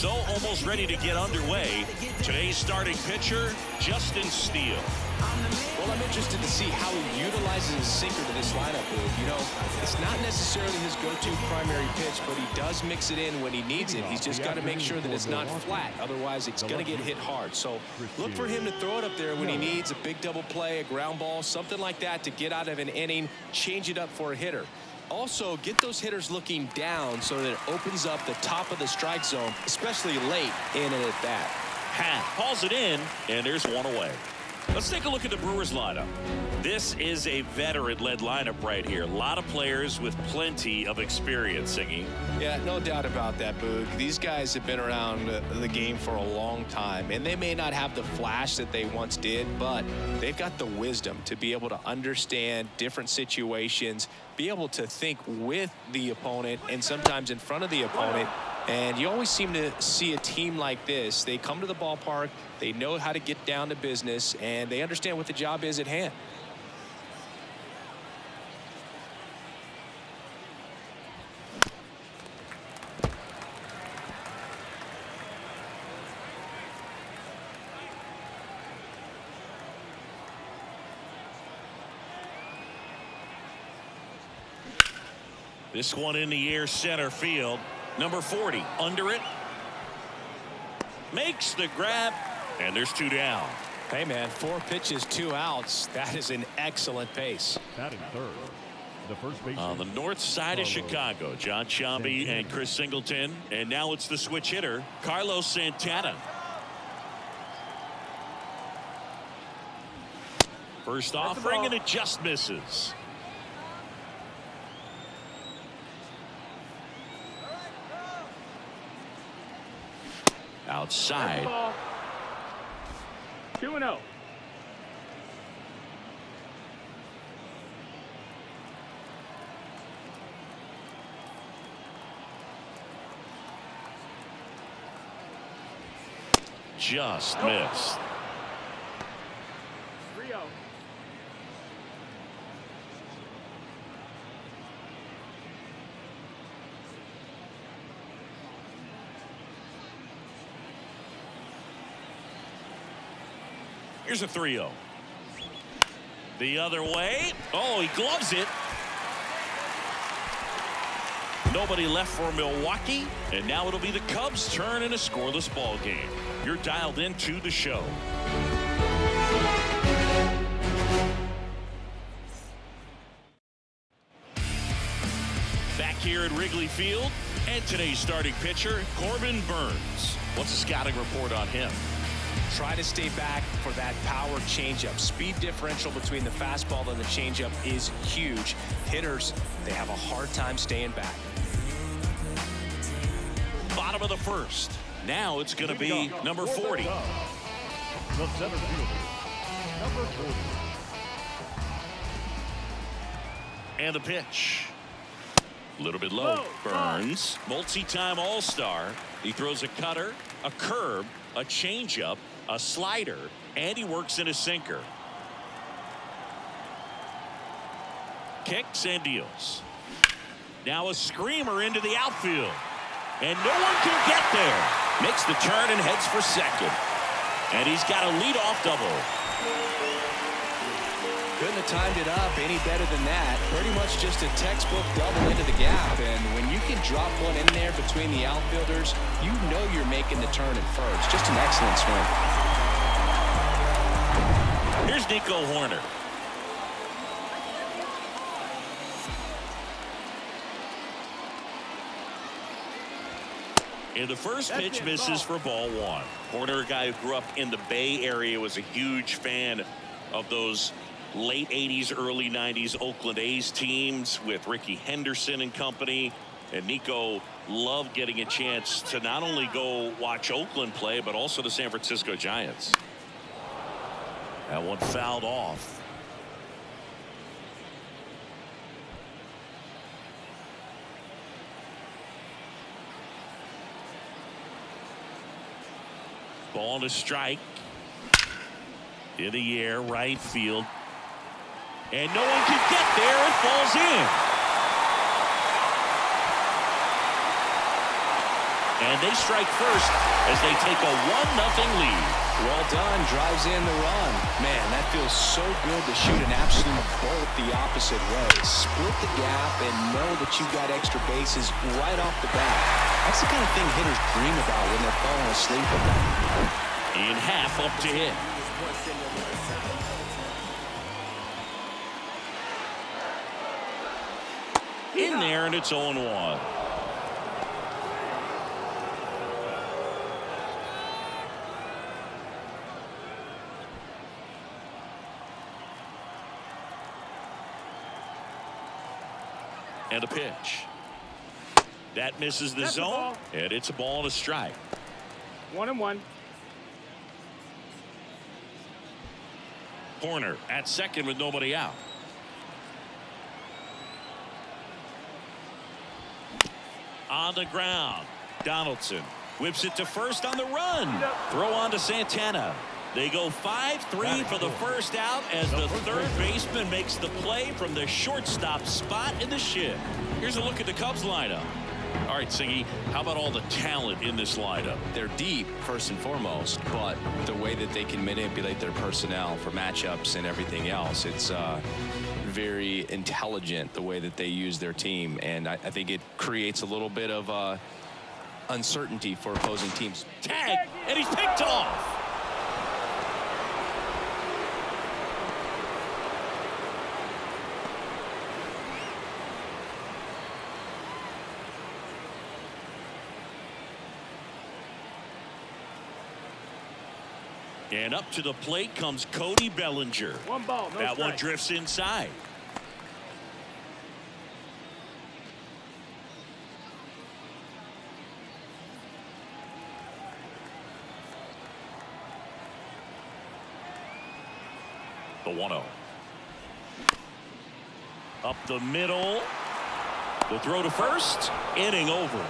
So almost ready to get underway. Today's starting pitcher, Justin Steele. Well, I'm interested to see how he utilizes his sinker to this lineup, Boog. You know, it's not necessarily his go-to primary pitch, but he does mix it in when he needs it. He's just got to make sure that it's not flat. Otherwise, it's going to get hit hard. So look for him to throw it up there when he needs a big double play, a ground ball, something like that to get out of an inning, change it up for a hitter. Also, get those hitters looking down so that it opens up the top of the strike zone, especially late in an at-bat. Hat hauls it in, and there's one away. Let's take a look at the Brewers lineup. This is a veteran-led lineup right here. A lot of players with plenty of experience, Singy. Yeah, no doubt about that, Boog. These guys have been around the game for a long time, and they may not have the flash that they once did, but they've got the wisdom to be able to understand different situations, be able to think with the opponent and sometimes in front of the opponent. And you always seem to see a team like this. They come to the ballpark, they know how to get down to business, and they understand what the job is at hand. This one in the air, center field. Number 40 under it. Makes the grab, and there's two down. Hey, man, 4 pitches, 2 outs. That is an excellent pace. Batting third, the first baseman. On the north side of Chicago, John Sciambi and Chris Singleton. And now it's the switch hitter, Carlos Santana. First offering, and it just misses. Outside. 2-0. Just missed. 3-0. Here's a 3-0. The other way. Oh, he gloves it. Nobody left for Milwaukee, and now it'll be the Cubs' turn in a scoreless ball game. You're dialed into the show. Back here at Wrigley Field, and today's starting pitcher, Corbin Burnes. What's the scouting report on him? Try to stay back for that power changeup. Speed differential between the fastball and the changeup is huge. Hitters, they have a hard time staying back. Bottom of the first. Now it's going to be number 40. The center fielder, number 40. And the pitch. A little bit low. Burnes, multi-time All-Star. He throws a cutter, a curve, a changeup, a slider, and he works in a sinker. Kicks and deals. Now a screamer into the outfield. And no one can get there. Makes the turn and heads for second. And he's got a leadoff double. Couldn't have timed it up any better than that. Pretty much just a textbook double into the gap. And when you can drop one in there between the outfielders, you know you're making the turn at first. Just an excellent swing. Here's Nico Horner. And the first pitch misses for ball one. Horner, a guy who grew up in the Bay Area, was a huge fan of those late 80s, early 90s Oakland A's teams with Rickey Henderson and company. And Nico loved getting a chance to not only go watch Oakland play, but also the San Francisco Giants. That one fouled off. Ball to strike. In the air, right field. And no one can get there. It falls in. And they strike first as they take a 1-0 lead. Well done, drives in the run. Man, that feels so good to shoot an absolute bolt the opposite way. Split the gap and know that you've got extra bases right off the bat. That's the kind of thing hitters dream about when they're falling asleep at night. In half up to hit. In there, and it's 0-1. And a pitch. That misses the zone, and it's a ball and a strike. 1-1. Corner at second with nobody out. On the ground, Donaldson whips it to first on the run. Throw on to Santana. They go 5-3 for the first out as the third baseman makes the play from the shortstop spot in the shed. Here's a look at the Cubs lineup. All right, Singy, how about all the talent in this lineup? They're deep, first and foremost, but the way that they can manipulate their personnel for matchups and everything else, it's very intelligent the way that they use their team, and I think it creates a little bit of uncertainty for opposing teams. Tag, and he's picked off. And up to the plate comes Cody Bellinger. One ball, no that strike. one drifts inside. The 1-0. Up the middle. The throw to first. Inning over.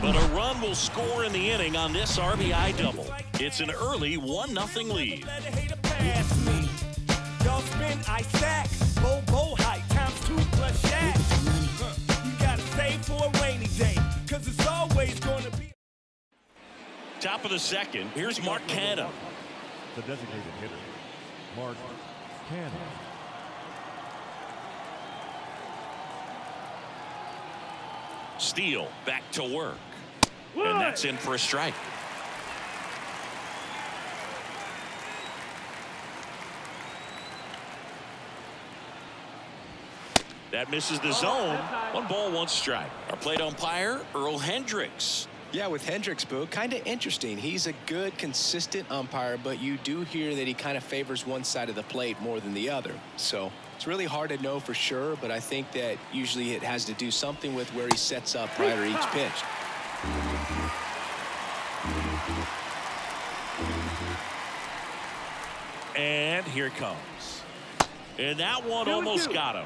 But a run will score in the inning on this RBI double. It's an early 1-0 lead. Top of the second. Here's Mark Canha. The designated hitter, Mark Canha. Steele back to work. And that's in for a strike. That misses the zone. 1 ball, 1 strike. Our plate umpire, Earl Hendricks. Yeah, with Hendricks, Boo, kind of interesting. He's a good, consistent umpire, but you do hear that he kind of favors one side of the plate more than the other. So it's really hard to know for sure, but I think that usually it has to do something with where he sets up prior to each pitch. And here it comes. And that one almost got him.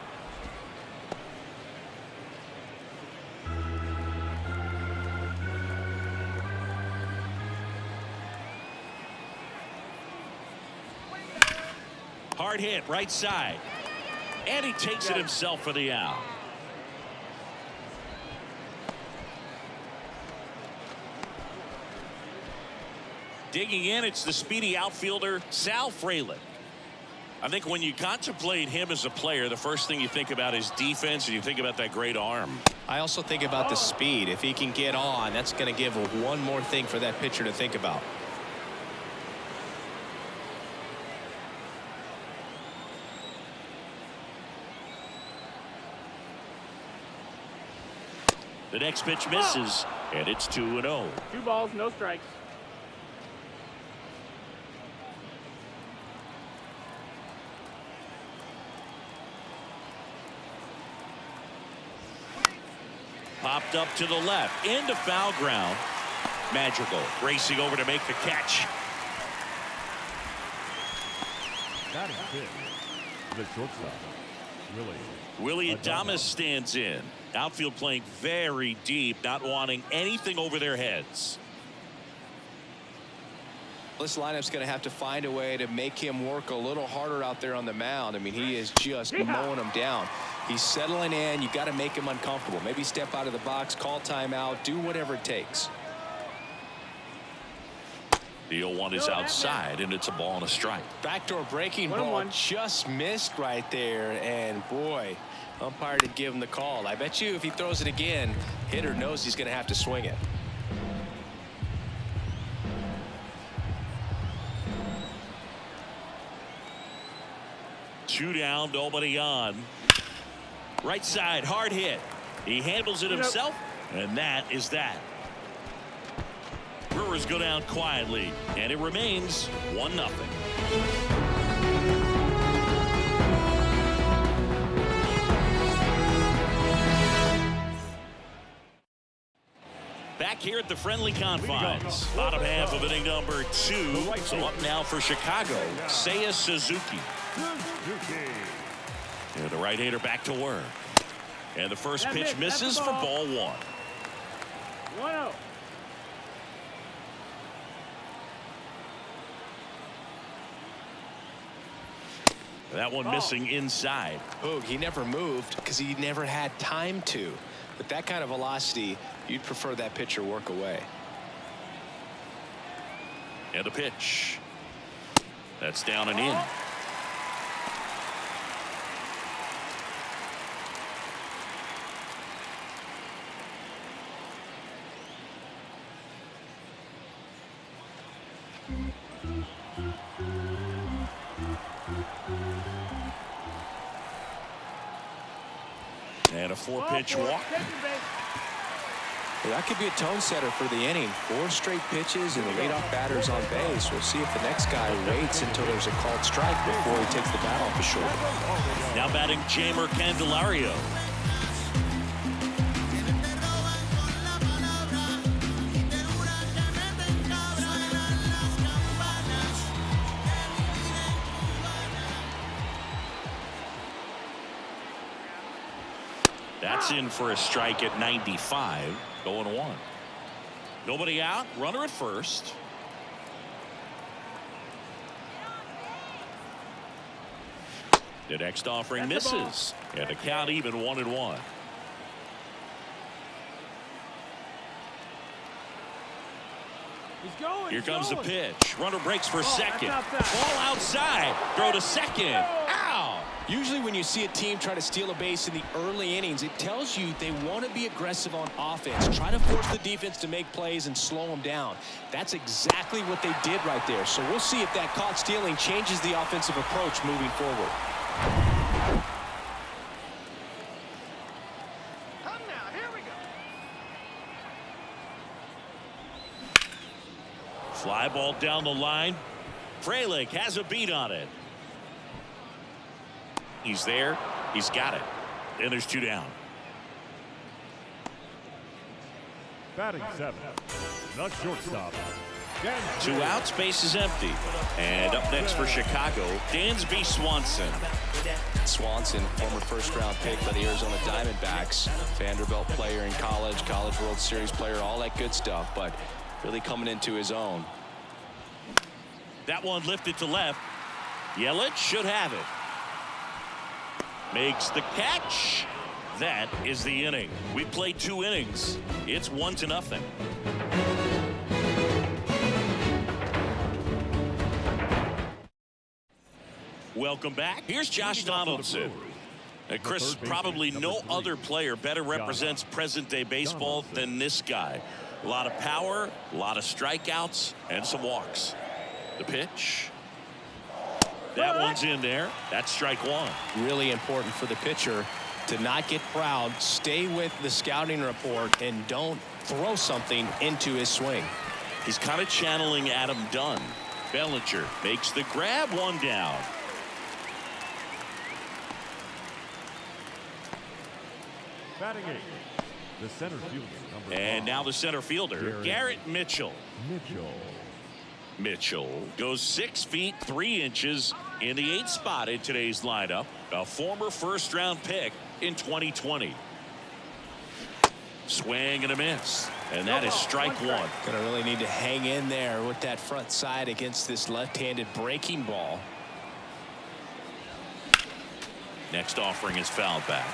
Hard hit, right side. And he takes it himself for the out. Digging in, it's the speedy outfielder, Sal Frelick. I think when you contemplate him as a player, the first thing you think about is defense, and you think about that great arm. I also think about the speed. If he can get on, that's going to give one more thing for that pitcher to think about. The next pitch misses, and it's 2-0. 2 balls, no strikes. Popped up to the left, into foul ground. Magical racing over to make the catch. Batting fifth, the shortstop, Willie Adames stands in. Outfield playing very deep, not wanting anything over their heads. This lineup's going to have to find a way to make him work a little harder out there on the mound. I mean, he is just mowing them down. He's settling in. You got to make him uncomfortable. Maybe step out of the box, call timeout, do whatever it takes. The 0-1 is outside, and it's a ball and a strike. Backdoor breaking ball just missed right there, and boy, umpire didn't give him the call. I bet you if he throws it again, hitter knows he's going to have to swing it. Two down, nobody on. Right side, hard hit. He handles it himself, and that is that. Brewers go down quietly, and it remains 1-0. Back here at the friendly confines, bottom half of inning number 2. So up now for Chicago, Seiya Suzuki. And the right-hander back to work. And the first pitch misses for ball 1. 1-0. That one missing inside. Oh, he never moved because he never had time to. With that kind of velocity, you'd prefer that pitcher work away. And a pitch. That's down and in. And a 4-pitch walk. Well, that could be a tone setter for the inning. 4 straight pitches and the leadoff batter's on base. We'll see if the next guy waits until there's a called strike before he takes the bat off his shoulder. Now batting Jamer Candelario. That's in for a strike at 95. 0-1. Nobody out. Runner at first. The next offering misses. And the count even 1-1. Here comes the pitch. Runner breaks for second. Ball outside. Throw to second. Ow! Usually when you see a team try to steal a base in the early innings, it tells you they want to be aggressive on offense. Try to force the defense to make plays and slow them down. That's exactly what they did right there. So we'll see if that caught stealing changes the offensive approach moving forward. Come now, here we go. Fly ball down the line. Frelick has a beat on it. He's there. He's got it. And there's 2 down. Batting 7, the shortstop. 2 outs, base is empty. And up next for Chicago, Dansby Swanson. Swanson, former first-round pick by the Arizona Diamondbacks. Vanderbilt player in college, College World Series player, all that good stuff, but really coming into his own. That one lifted to left. Yelich should have it. Makes the catch. That is the inning. We played 2 innings. It's 1-0. Welcome back. Here's Josh Donaldson. Chris, probably no other player better represents present-day baseball than this guy. A lot of power, a lot of strikeouts, and some walks. The pitch. That one's in there. That's strike 1. Really important for the pitcher to not get proud, stay with the scouting report, and don't throw something into his swing. He's kind of channeling Adam Dunn. Bellinger makes the grab. 1 down. Batting 8, the center fielder. And now the center fielder, Garrett Mitchell. Mitchell goes 6 feet 3 inches in the 8th spot in today's lineup. A former first-round pick in 2020. Swing and a miss. And that is strike 1. Gonna really need to hang in there with that front side against this left-handed breaking ball. Next offering is fouled back.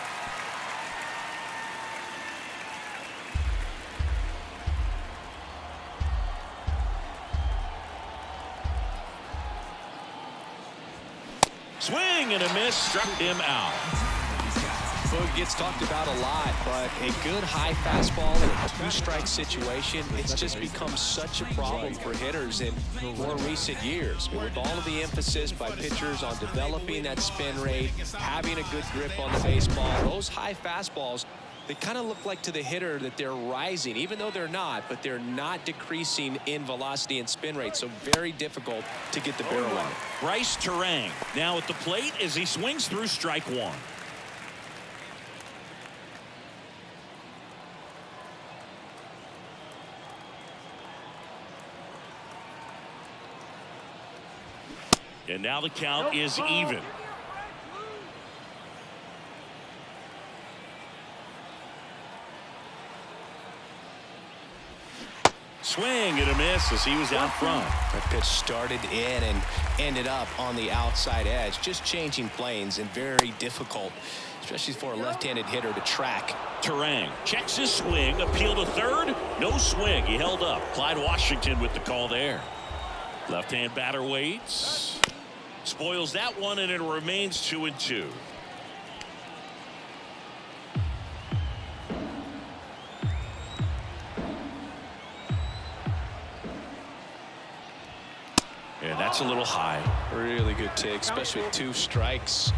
Swing and a miss, struck him out. Boog gets talked about a lot, but a good high fastball in a two-strike situation, it's just become such a problem for hitters in more recent years. With all of the emphasis by pitchers on developing that spin rate, having a good grip on the baseball, those high fastballs, they kind of look like to the hitter that they're rising, even though they're not, but they're not decreasing in velocity and spin rate, so very difficult to get the barrel on it. Bryce Terang now at the plate as he swings through strike one. And now the count is even. Swing and a miss as he was out front. That pitch started in and ended up on the outside edge. Just changing planes and very difficult, especially for a left-handed hitter to track. Terang checks his swing, appeal to third. No swing. He held up. Clyde Washington with the call there. Left-hand batter waits. Spoils that one, and it remains 2-2. And that's a little high. Really good take, especially with 2 strikes.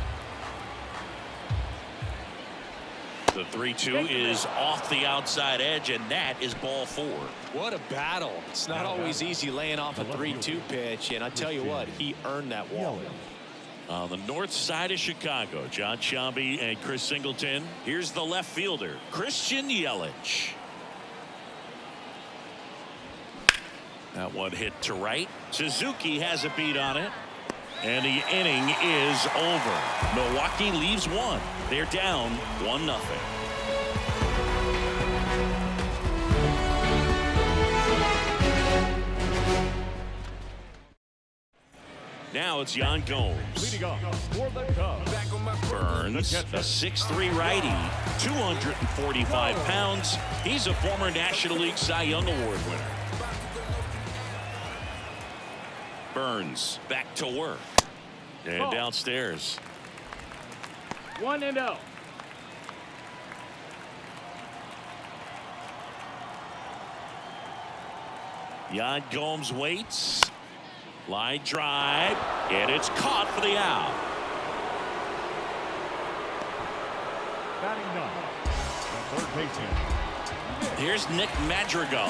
The 3-2 is off the outside edge, and that is ball 4. What a battle. It's not always easy laying off a 3-2 pitch, and I tell you what, he earned that wall. On the north side of Chicago, John Sciambi and Chris Singleton. Here's the left fielder, Christian Yelich. That one hit to right. Suzuki has a beat on it. And the inning is over. Milwaukee leaves one. They're down 1-0. Now it's Yan Gomes. Leading off for the Cubs. Burns, a 6'3" righty, 245 pounds. He's a former National League Cy Young Award winner. Burns back to work. And downstairs. 1-0. Yan Gomes waits. Line drive. And it's caught for the out. Batting 9. The third baseman. Here's Nick Madrigal.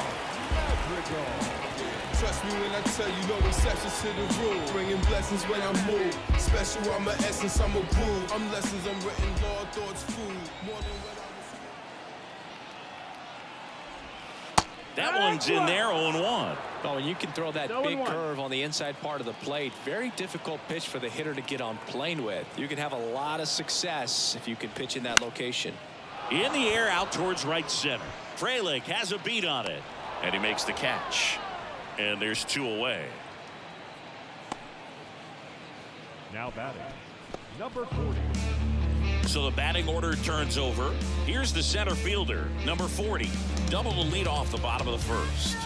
Trust me when I tell you, no exceptions to the rule. Bringing blessings when I move. Special, I'm an essence, I'm a brew. I'm lessons, I'm written, law, thoughts, food. More than what That one's in there, 0-1. Oh, and you can throw that big curve on the inside part of the plate. Very difficult pitch for the hitter to get on plane with. You can have a lot of success if you can pitch in that location. In the air, out towards right center. Frelick has a beat on it. And he makes the catch. And there's 2 away. Now batting, number 40. So the batting order turns over. Here's the center fielder, number 40. Double the lead off the bottom of the first.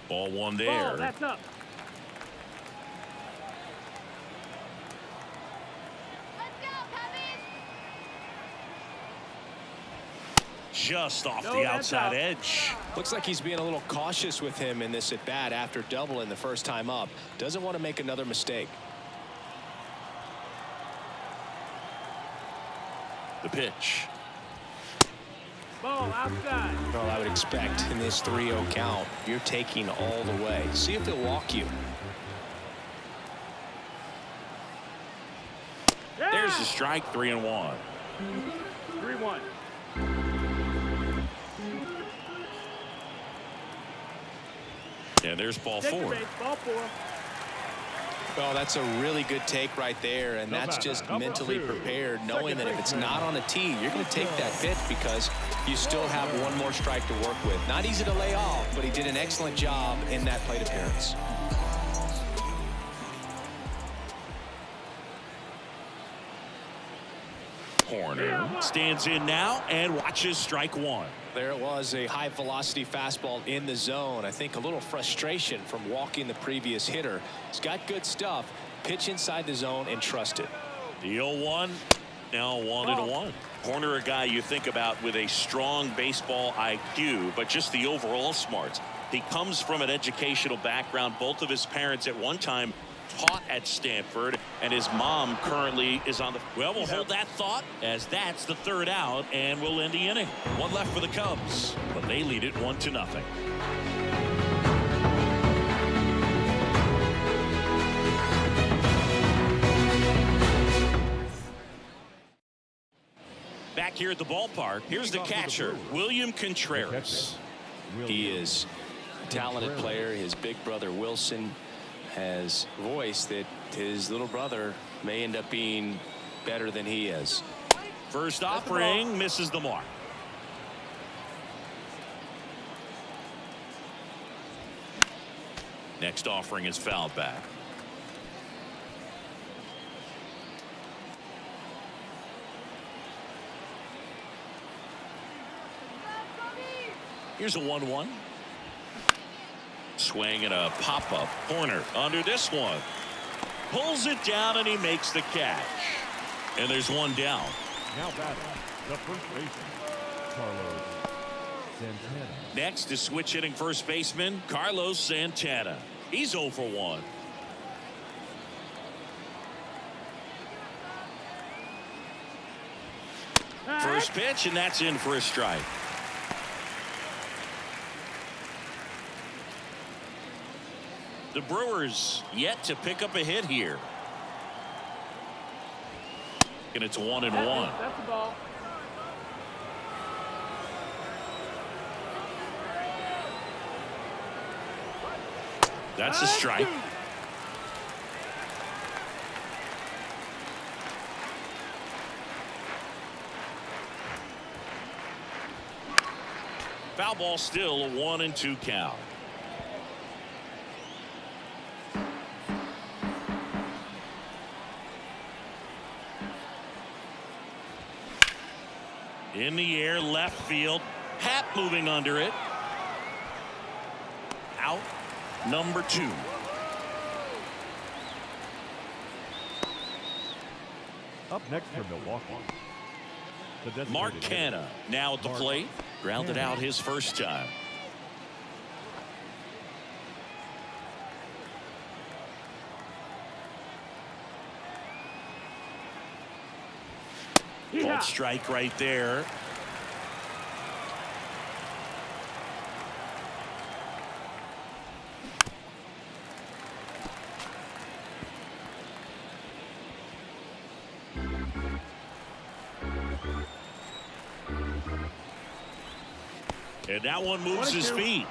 Ball 1 there. That's up. Just off the outside edge. Looks like he's being a little cautious with him in this at bat after doubling the first time up. Doesn't want to make another mistake. The pitch. Ball outside. Well, I would expect in this 3-0 count, you're taking all the way. See if he'll walk you. Yeah. There's the strike, 3-1. 3-1. And there's ball Take 4. the base, ball 4. Well, that's a really good take right there, and that's just mentally prepared, knowing that if it's not on a tee, you're going to take that pitch because you still have one more strike to work with. Not easy to lay off, but he did an excellent job in that plate appearance. Horner stands in now and watches strike one. There it was, a high velocity fastball in the zone. I think a little frustration from walking the previous hitter. He's got good stuff. Pitch inside the zone and trust it. The 0-1, now 1-1. Horner, a guy you think about with a strong baseball IQ, but just the overall smarts. He comes from an educational background. Both of his parents at one time taught at Stanford, and his mom currently is on the. Well, we'll hold that thought, as that's the third out, and we'll end the inning. One left for the Cubs, but they lead it 1-0. Back here at the ballpark, here's the catcher, William Contreras. He is a talented player. His big brother Wilson has voiced that his little brother may end up being better than he is. First offering misses the mark. Next offering is fouled back. Here's a 1-1. Swing and a pop-up. Horner under this one. Pulls it down and he makes the catch. And there's one down. Now batting, the first baseman, Carlos Santana. Next is switch hitting first baseman Carlos Santana. He's 0 for 1. First pitch, and that's in for a strike. The Brewers yet to pick up a hit here. And it's 1-1. That's the ball. That's a strike. Foul ball, still a 1-2 count. In the air, left field. Happ moving under it. Out, number 2. Up next for Milwaukee, the designated Mark hitter, Canha now at the plate. Grounded out his first time. Called strike right there. And that one moves his feet.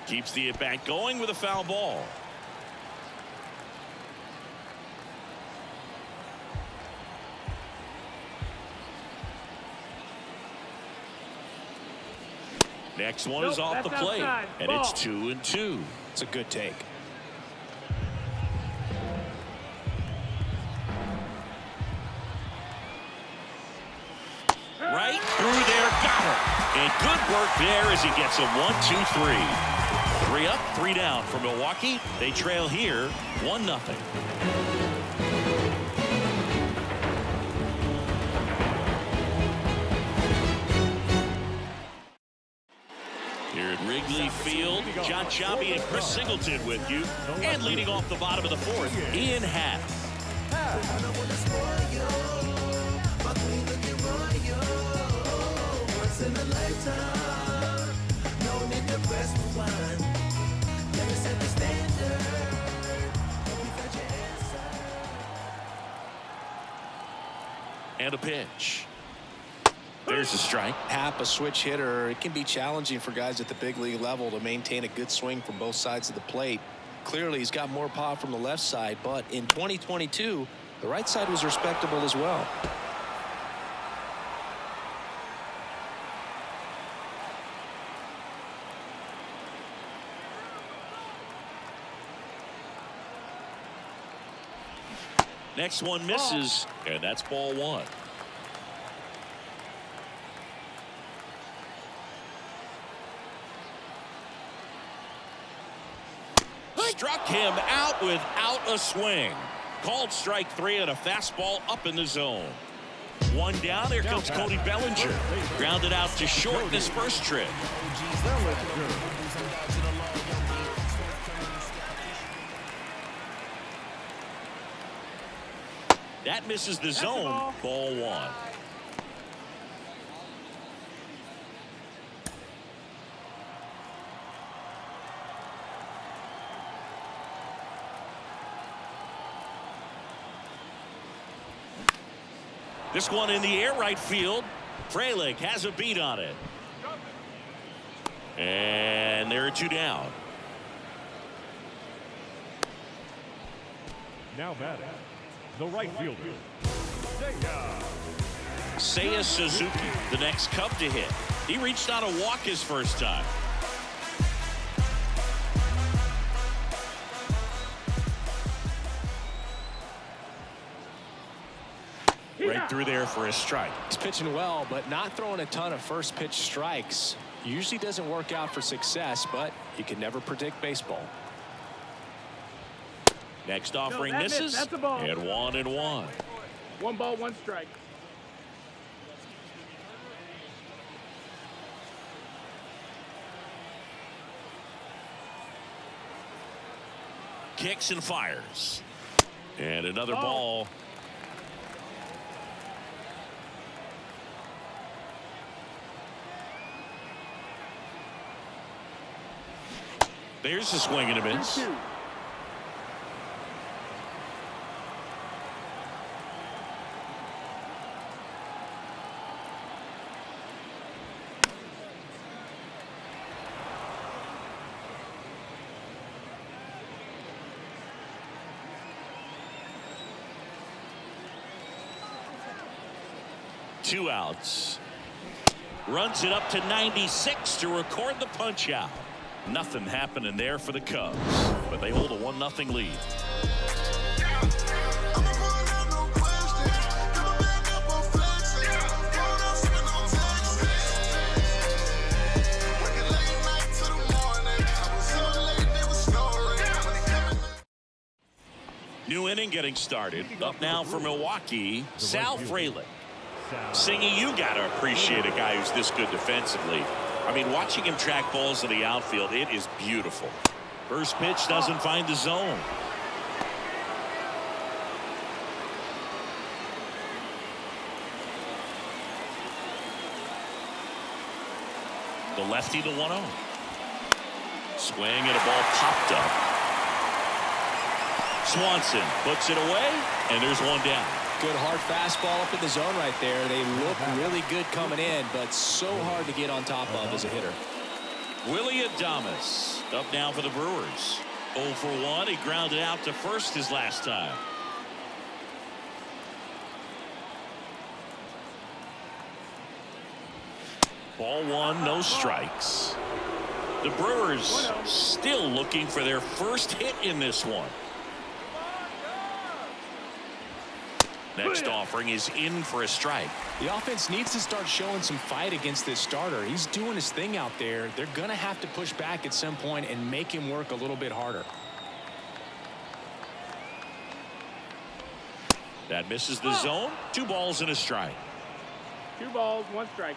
Keeps the at-bat going with a foul ball. Next one is off the plate, and it's 2-2. It's a good take. Right through there, got it. And good work there as he gets a 1-2-3. 3 up, 3 down for Milwaukee. They trail here 1-0. Here at Wrigley Field, John Chappie and Chris Singleton with you. And leading off the bottom of the 4th, Ian Happ. And a pitch. There's a strike. Happ, a switch hitter. It can be challenging for guys at the big league level to maintain a good swing from both sides of the plate. Clearly, he's got more power from the left side, but in 2022, the right side was respectable as well. Next one misses, and that's ball one. Struck him out without a swing. Called strike three on a fastball up in the zone. One down. Here comes Cody Bellinger. Grounded out to short this first trip. That misses the zone. Ball one. This one in the air right field. Frelick has a beat on it. And there are two down. Now batting, the right fielder, Seiya Suzuki, the next Cub to hit. He reached on a walk his first time. Right through there for a strike. He's pitching well, but not throwing a ton of first pitch strikes. Usually doesn't work out for success, but you can never predict baseball. Next offering misses. That's a ball. And 1-1. 1 ball, 1 strike. Kicks and fires. And another ball. There's a swing and a miss. 2-2. Two outs. Runs it up to 96 to record the punch out. Nothing happening there for the Cubs, but they hold a 1-0 lead. New inning getting started. Up now for Milwaukee, Sal Frelick. Singy, you gotta appreciate a guy who's this good defensively. I mean, watching him track balls in the outfield, it is beautiful. First pitch doesn't find the zone. The lefty to 1-0. Swing and a ball popped up. Swanson puts it away, and there's one down. Good hard fastball up in the zone right there. They look really good coming in, but so hard to get on top of as a hitter. Willie Adames up now for the Brewers. 0 for 1. He grounded out to first his last time. Ball one, no strikes. The Brewers still looking for their first hit in this one. Next offering is in for a strike. The offense needs to start showing some fight against this starter. He's doing his thing out there. They're going to have to push back at some point and make him work a little bit harder. That misses the zone. 2 balls and a strike. 2 balls, 1 strike.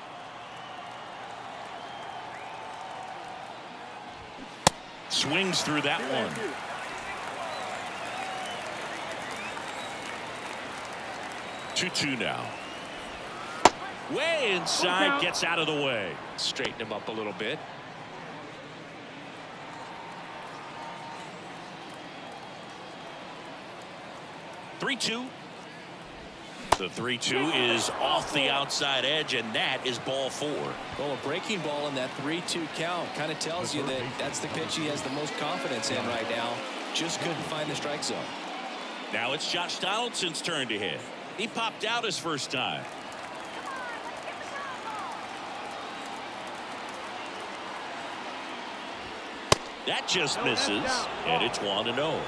Swings through that one. 2-2 now. Way inside, gets out of the way. Straighten him up a little bit. The 3-2 is off the outside edge, and that is ball 4. Well, a breaking ball in that 3-2 count kind of tells you that that's the pitch he has the most confidence in right now. Just couldn't find the strike zone. Now it's Josh Donaldson's turn to hit. He popped out his first time. That just misses, and it's 1-0.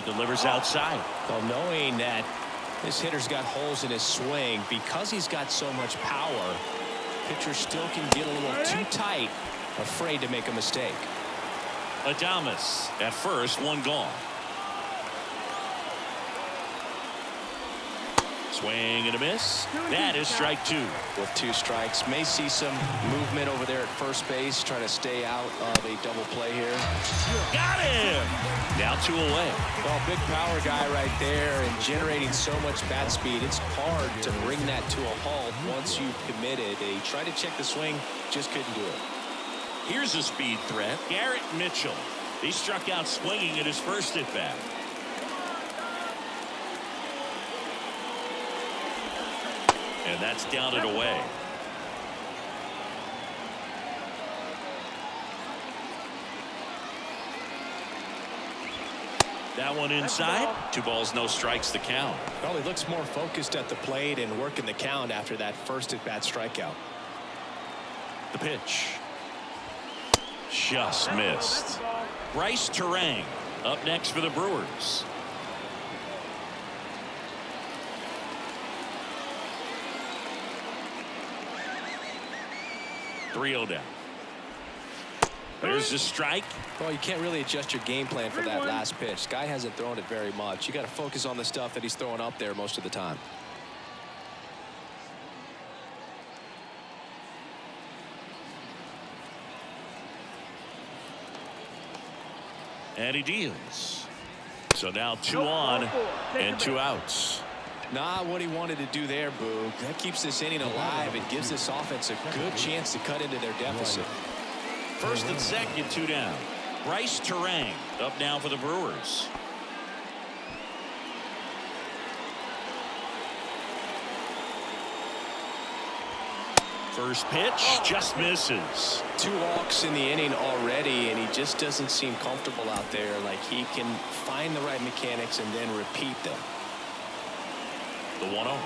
And delivers outside. Well, knowing that this hitter's got holes in his swing, because he's got so much power, pitcher still can get a little too tight, afraid to make a mistake. Adames at first, one gone. Swing and a miss. That is strike two. With 2 strikes, may see some movement over there at first base, trying to stay out of a double play here. Got him. Now 2 away. Well, big power guy right there and generating so much bat speed. It's hard to bring that to a halt once you've committed. He tried to check the swing, just couldn't do it. Here's a speed threat. Garrett Mitchell. He struck out swinging at his first at bat. And that's down and away. That one inside. 2 balls, no strikes, the count. Well, he looks more focused at the plate and working the count after that first at bat strikeout. The pitch. Just missed. Bryce Terang up next for the Brewers. .3-0 down. There's the strike. Well, you can't really adjust your game plan for that last pitch. Guy hasn't thrown it very much. You got to focus on the stuff that he's throwing up there most of the time. And he deals. So now 2 on and 2 outs. Not what he wanted to do there, Boo. That keeps this inning alive. It gives this offense a good chance to cut into their deficit. First and second, 2 down. Bryce Terang up now for the Brewers. First pitch just misses. 2 walks in the inning already, and he just doesn't seem comfortable out there. Like he can find the right mechanics and then repeat them. The 1-0.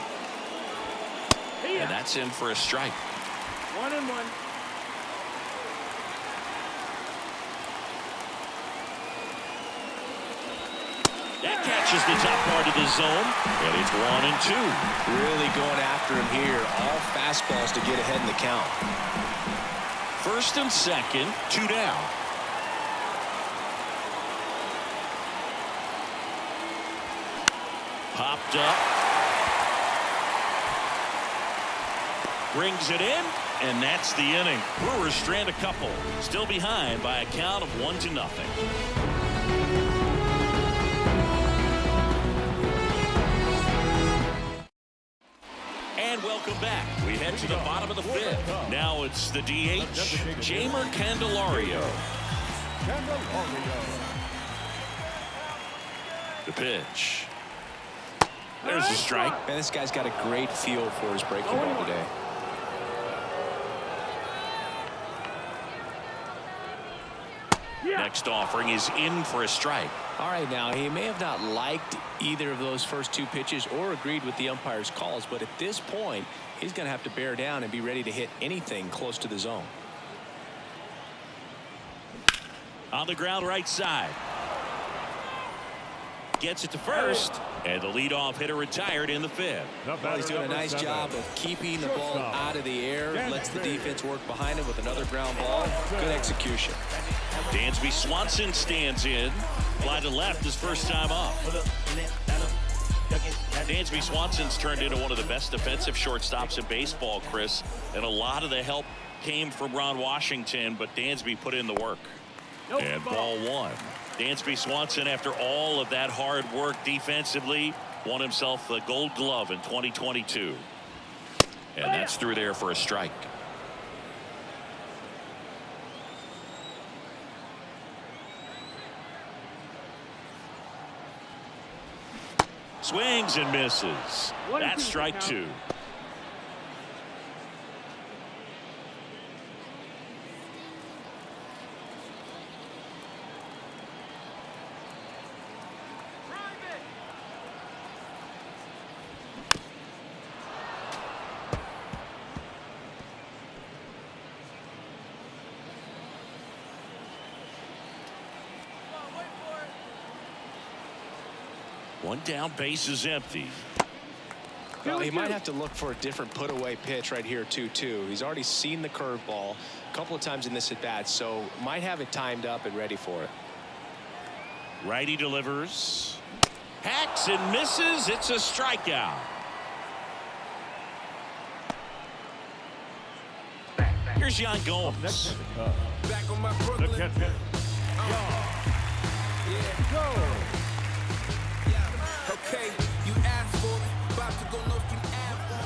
And that's in for a strike. 1-1. That catches the top part of the zone, and it's 1-2. Really going after him here. All fastballs to get ahead in the count. First and second, 2 down. Popped up. Brings it in, and that's the inning. Brewers strand a couple. Still behind by a count of 1-0. And welcome back. We head to the bottom of the 5th. Now it's the DH, Jeimer Candelario. The pitch. There's a strike. Man, this guy's got a great feel for his breaking ball today. Next offering is in for a strike. All right, now he may have not liked either of those first 2 pitches or agreed with the umpire's calls, but at this point he's going to have to bear down and be ready to hit anything close to the zone. On the ground right side. Gets it to first, and the leadoff hitter retired in the 5th. Well, he's doing a nice job of keeping the ball out of the air. Lets the defense work behind him with another ground ball. Good execution. Dansby Swanson stands in. Fly to left his first time up. Dansby Swanson's turned into one of the best defensive shortstops in baseball, Chris, and a lot of the help came from Ron Washington, but Dansby put in the work. And ball 1. Dansby Swanson, after all of that hard work defensively, won himself the Gold Glove in 2022. And that's through there for a strike. Swings and misses. That's strike 2. One down, base is empty. Well, he might have to look for a different put-away pitch right here, 2-2. He's already seen the curveball a couple of times in this at-bat, so might have it timed up and ready for it. Righty delivers. Hacks and misses. It's a strikeout. Here's Yan Gomes. Back on my The Brooklyn. catcher. Okay, you asked for it. About to go no street app on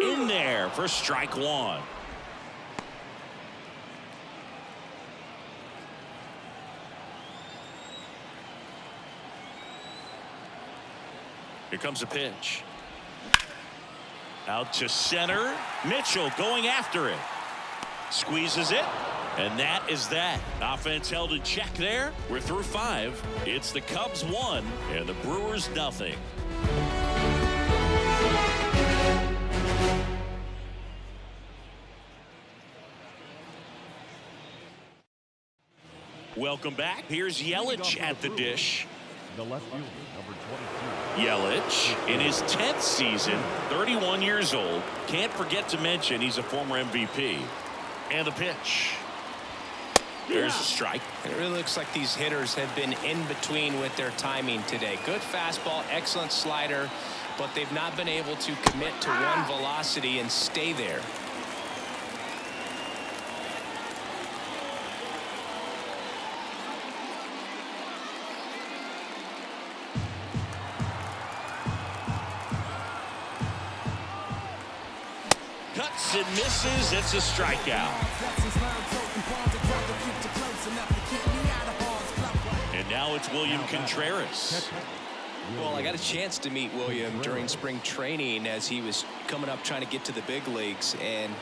him. In there for strike one. Here comes a pitch. Out to center. Mitchell going after it. Squeezes it. And that is that. Offense held in check there. We're through 5. It's the Cubs 1 and the Brewers nothing. Welcome back. Here's Yelich at the dish. The left fielder, number 22. Yelich in his 10th season, 31 years old. Can't forget to mention he's a former MVP. And the pitch. There's a strike. It really looks like these hitters have been in between with their timing today. Good fastball, excellent slider, but they've not been able to commit to one velocity and stay there. Cuts and misses. It's a strikeout. And now it's William Contreras. Well, I got a chance to meet William during spring training as he was coming up trying to get to the big leagues, and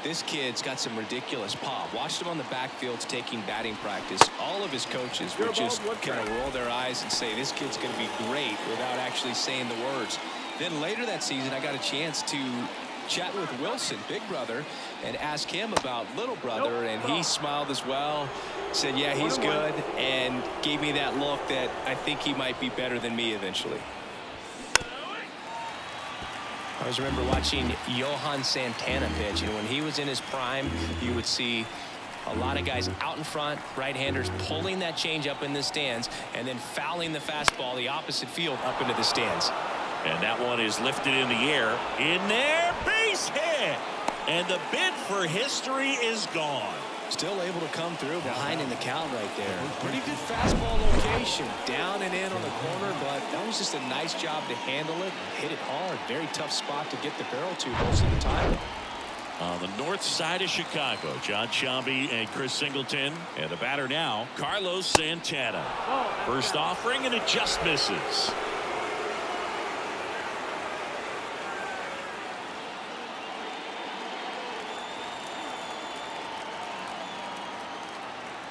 this kid's got some ridiculous pop. Watched him on the backfields taking batting practice. All of his coaches would just kind of roll their eyes and say this kid's going to be great without actually saying the words. Then later that season I got a chance to chat with Wilson, big brother, and ask him about little brother, and he smiled as well, said yeah, he's good, and gave me that look that I think he might be better than me eventually. I always remember watching Johan Santana pitch, and when he was in his prime, you would see a lot of guys out in front, right-handers pulling that change up in the stands and then fouling the fastball the opposite field up into the stands. And that one is lifted in the air. In there, base hit. And the bid for history is gone. Still able to come through behind in the count right there. Pretty good fastball location. Down and in on the corner, but that was just a nice job to handle it. Hit it hard. Very tough spot to get the barrel to most of the time. On the north side of Chicago, John Sciambi and Chris Singleton. And the batter now, Carlos Santana. First offering, and it just misses.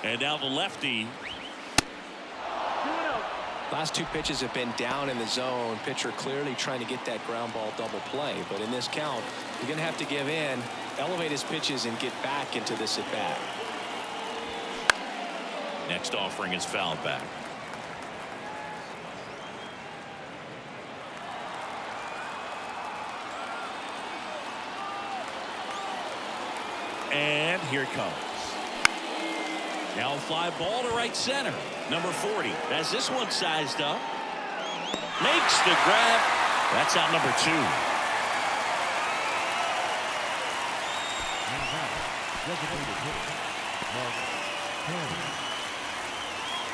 And now the lefty. Last two pitches have been down in the zone. Pitcher clearly trying to get that ground ball double play. But in this count, you're going to have to give in, elevate his pitches, and get back into this at bat. Next offering is fouled back. And here it comes. Now a fly ball to right center. Number 40 has this one sized up. Makes the grab. That's out number 2.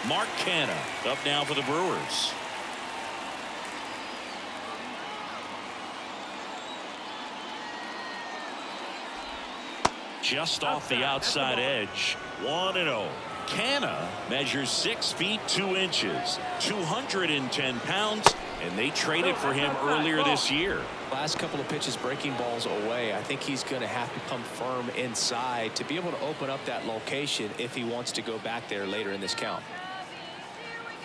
Mark Canha up now for the Brewers. Just off the outside edge. 1-0. Canha measures 6 feet 2 inches, 210 pounds, and they traded for him earlier this year. Last couple of pitches breaking balls away. I think he's going to have to come firm inside to be able to open up that location if he wants to go back there later in this count.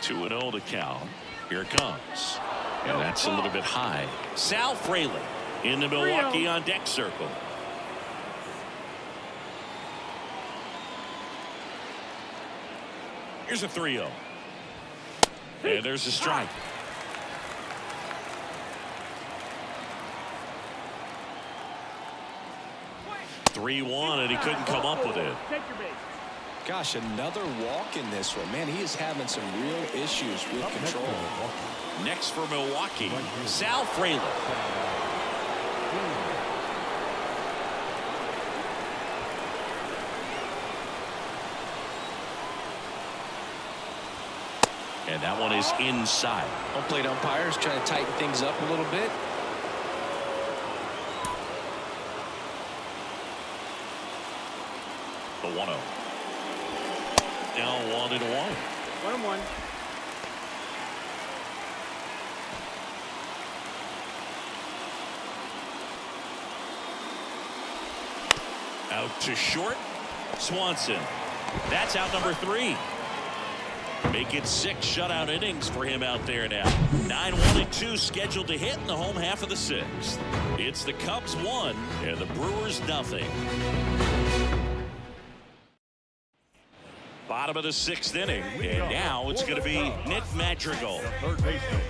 2-0 to count. Here it comes. And that's a little bit high. Sal Fraley in the Milwaukee on deck circle. Here's a 3-0. And there's a strike. (3-1), and he couldn't come up with it. Take your base. Gosh, another walk in this one. Man, he is having some real issues with control. Next for Milwaukee, Sal Frelick. And that one is inside. Home plate umpires trying to tighten things up a little bit. The 1-0. Now 1-1. 1-1. Out to short. Swanson. That's out number 3. Make it 6 shutout innings for him out there now. 9-1-2 scheduled to hit in the home half of the 6th. It's the Cubs 1 and the Brewers nothing. Bottom of the 6th inning, and now it's going to be Nick Madrigal. Third baseman.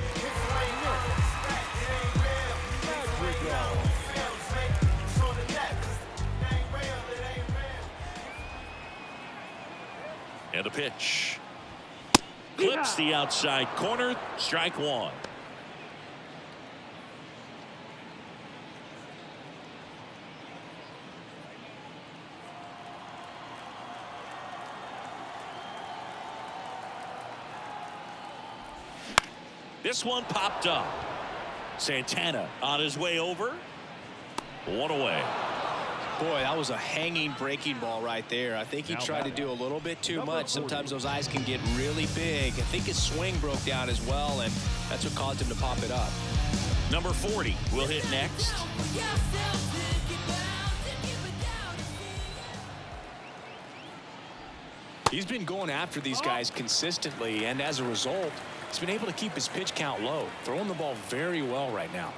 And the pitch. Clips the outside corner. Strike 1. This one popped up. Santana on his way over. 1 away. Boy, that was a hanging breaking ball right there. I think he tried to do a little bit too much. Sometimes those eyes can get really big. I think his swing broke down as well, and that's what caused him to pop it up. Number 40 will hit next. He's been going after these guys consistently, and as a result, he's been able to keep his pitch count low, throwing the ball very well right now.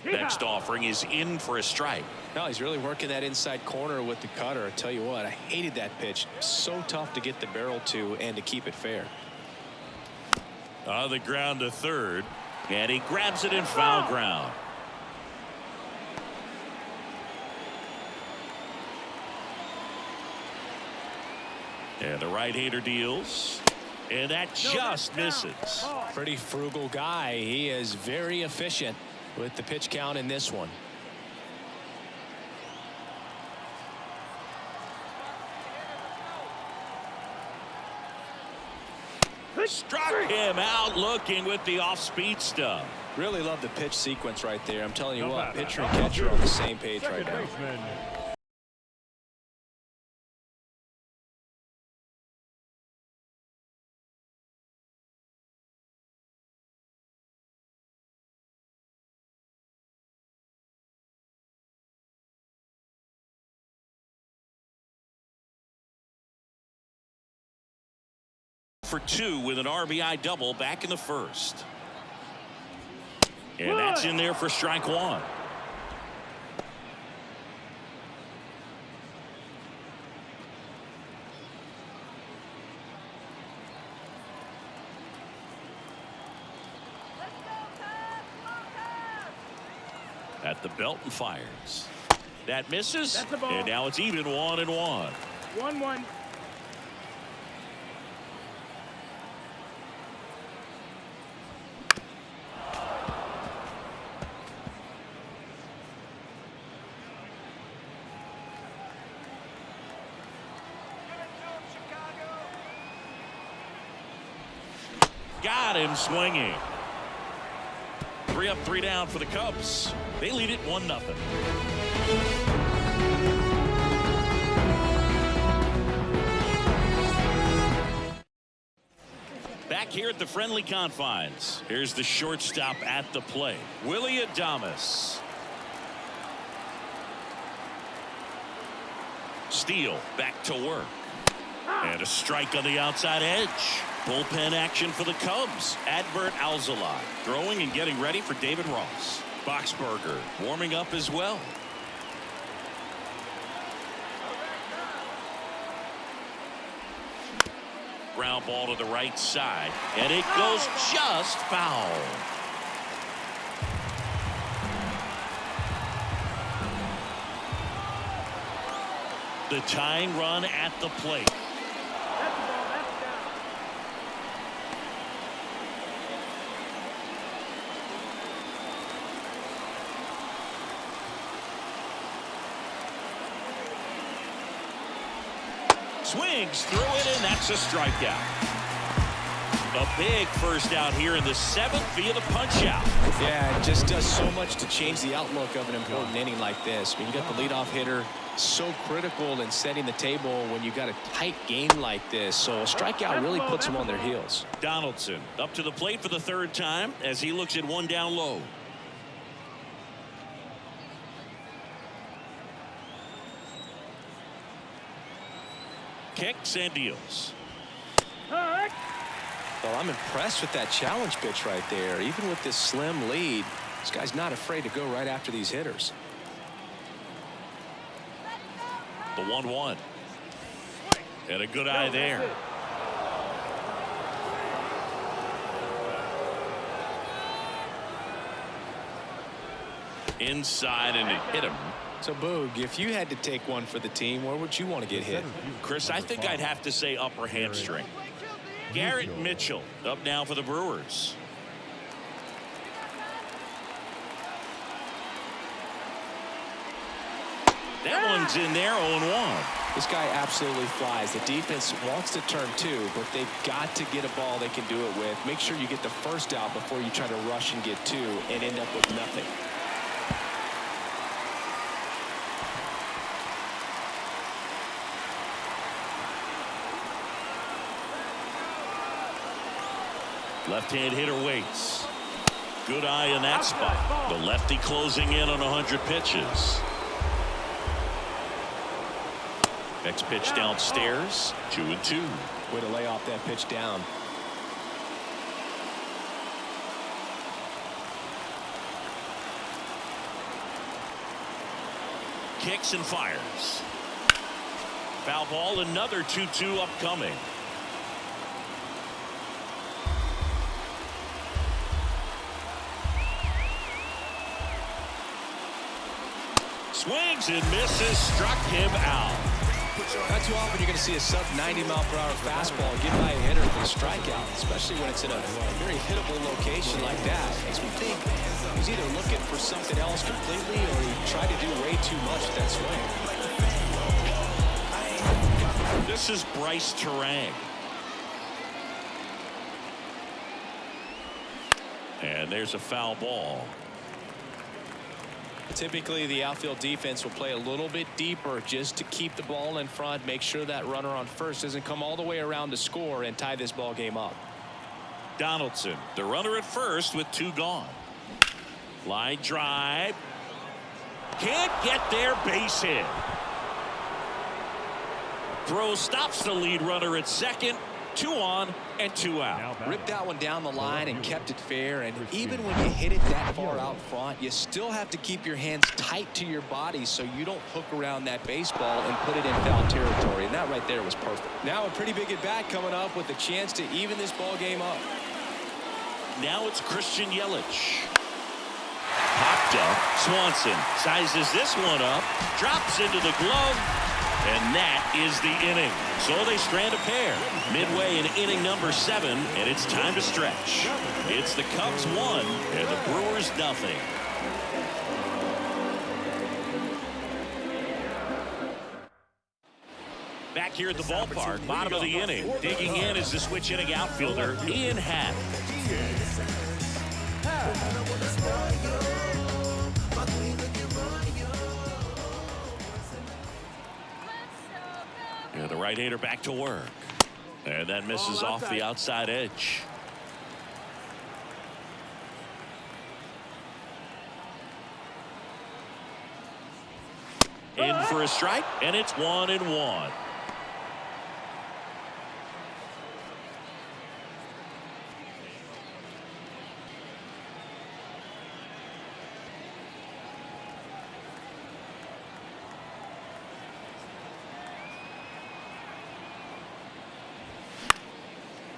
Next offering is in for a strike. No, he's really working that inside corner with the cutter. I tell you what, I hated that pitch. So tough to get the barrel to and to keep it fair. On the ground to third, and he grabs it in foul ground. And the right-hander deals, and that just misses. Pretty frugal guy. He is very efficient with the pitch count in this one. Struck him out looking with the off-speed stuff. Really love the pitch sequence right there. I'm telling you what, pitcher and catcher are on the same page right now. For 2 with an RBI double back in the 1st. And that's in there for strike 1. At the belt and fires. That misses. And now it's even 1-1. 1-1. Got him swinging. 3 up, 3 down for the Cubs. They lead it 1-0. Back here at the friendly confines. Here's the shortstop at the plate, Willie Adames. Steele back to work. And a strike on the outside edge. Bullpen action for the Cubs. Adbert Alzolay throwing and getting ready for David Ross. Boxberger warming up as well. Ground ball to the right side, and it goes just foul. The tying run at the plate. That's the ball. That's down. Swings through it, and that's a strikeout. A big first out here in the 7th via the punch out. Yeah, it just does so much to change the outlook of an important inning like this. I mean, you got the leadoff hitter, so critical in setting the table when you got a tight game like this. So a strikeout really puts them on their heels. Donaldson up to the plate for the 3rd time as he looks at one down low. Kicks and deals. Well, I'm impressed with that challenge pitch right there. Even with this slim lead, this guy's not afraid to go right after these hitters. The 1-1. And a good eye there. Inside, and it hit him. So, Boog, if you had to take one for the team, where would you want to get hit? Chris, I think I'd have to say upper hamstring. Garrett Mitchell up now for the Brewers. That one's in there, 0-1. This guy absolutely flies. The defense wants to turn 2, but they've got to get a ball they can do it with. Make sure you get the first out before you try to rush and get 2 and end up with nothing. Left-hand hitter waits. Good eye in that spot. The lefty closing in on 100 pitches. Next pitch downstairs. 2-2. Way to lay off that pitch down. Kicks and fires. Foul ball. Another 2-2 upcoming. Swings and misses, struck him out. Not too often you're going to see a sub-90-mile-per-hour fastball get by a hitter for a strikeout, especially when it's in a very hittable location like that. Makes me think he's either looking for something else completely or he tried to do way too much with that swing. This is Bryce Terang. And there's a foul ball. Typically, the outfield defense will play a little bit deeper just to keep the ball in front, make sure that runner on first doesn't come all the way around to score and tie this ball game up. Donaldson, the runner at first with 2 gone. Line drive. Can't get there, base hit. Throw stops the lead runner at second. 2 on and 2 out. Ripped that one down the line and kept it fair. And even when you hit it that far out front, you still have to keep your hands tight to your body so you don't hook around that baseball and put it in foul territory. And that right there was perfect. Now a pretty big at bat coming up with a chance to even this ball game up. Now it's Christian Yelich. Popped up. Swanson sizes this one up. Drops into the glove. And that is the inning. So they strand a pair midway in inning number 7, and it's time to stretch. It's the Cubs 1 and the Brewers nothing. Back here at the ballpark, bottom of the inning. Digging in is the switch hitting outfielder, Ian Happ. And the right-hander back to work. And that misses off the outside edge. In for a strike, and it's 1-1.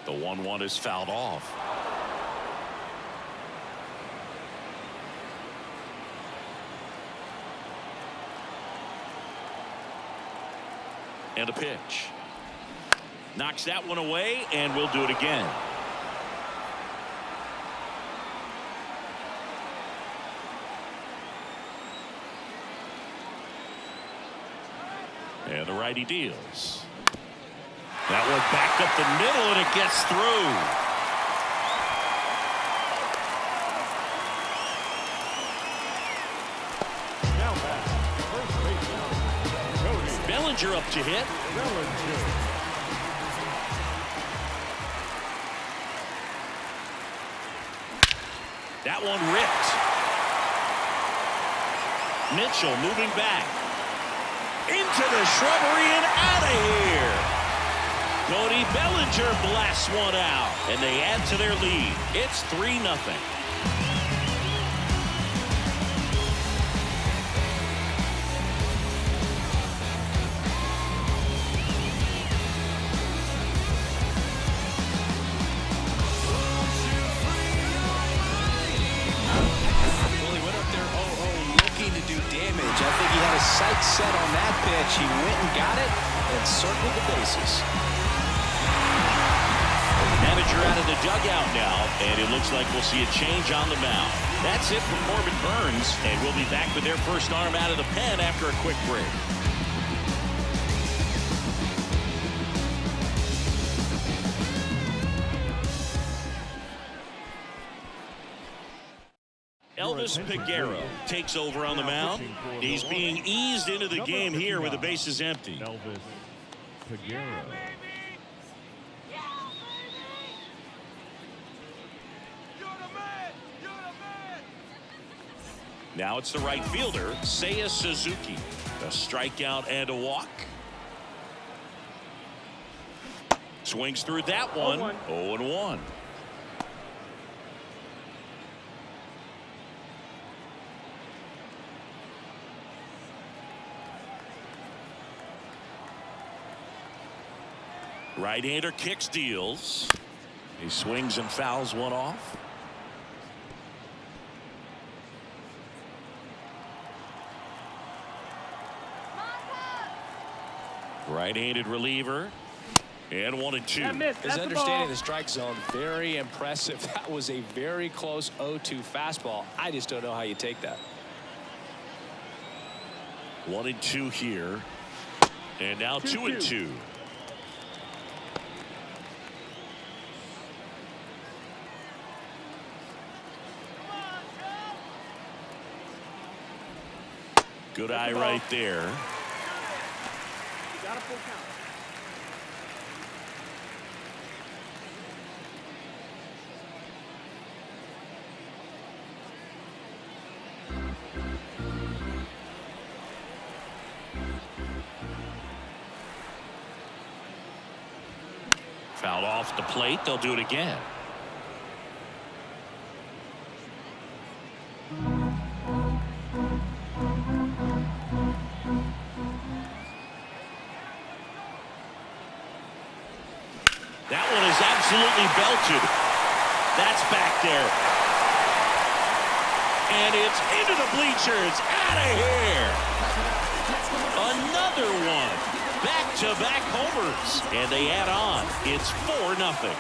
The 1-1 is fouled off. And a pitch. Knocks that one away, and we'll do it again. And the righty deals. That one backed up the middle, and it gets through. Now back, first baseman, Cody Bellinger up to hit. Bellinger. That one ripped. Mitchell moving back. Into the shrubbery and out of here. Cody Bellinger blasts one out, and they add to their lead. It's 3-0. I think he had his sights set on that pitch. He went and got it and circled the bases. Manager out of the dugout now, and it looks like we'll see a change on the mound. That's it for Corbin Burns, and we'll be back with their first arm out of the pen after a quick break. Elvis Peguero takes over on the mound. He's being eased into the game here with the bases empty. Elvis Peguero. Now it's the right fielder, Seiya Suzuki. A strikeout and a walk. Swings through that one. 0-1. Right-hander kicks, deals. He swings and fouls one off. Right-handed reliever. And 1-2. His understanding of the strike zone, very impressive. That was a very close 0-2 fastball. I just don't know how you take that. 1-2 here. And now 2-2. Good eye right there. Got a full count. Fouled off the plate. They'll do it again. That one is absolutely belted. That's back there. And it's into the bleachers. Out of here. Another one. Back-to-back homers. And they add on. It's 4-0.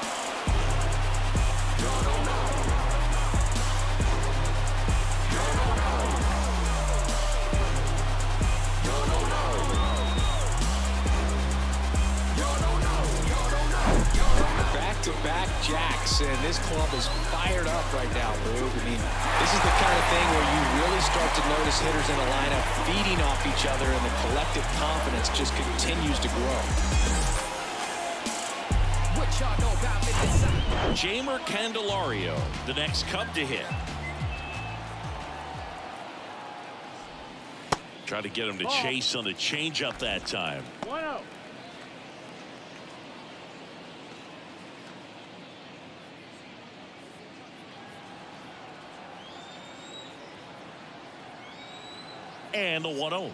Back-to-back jacks, and this club is fired up right now, Brew. I mean, this is the kind of thing where you really start to notice hitters in a lineup feeding off each other, and the collective confidence just continues to grow. Jamer Candelario, the next Cub to hit. Try to get him to chase on the changeup that time. 1-0. And the 1-0.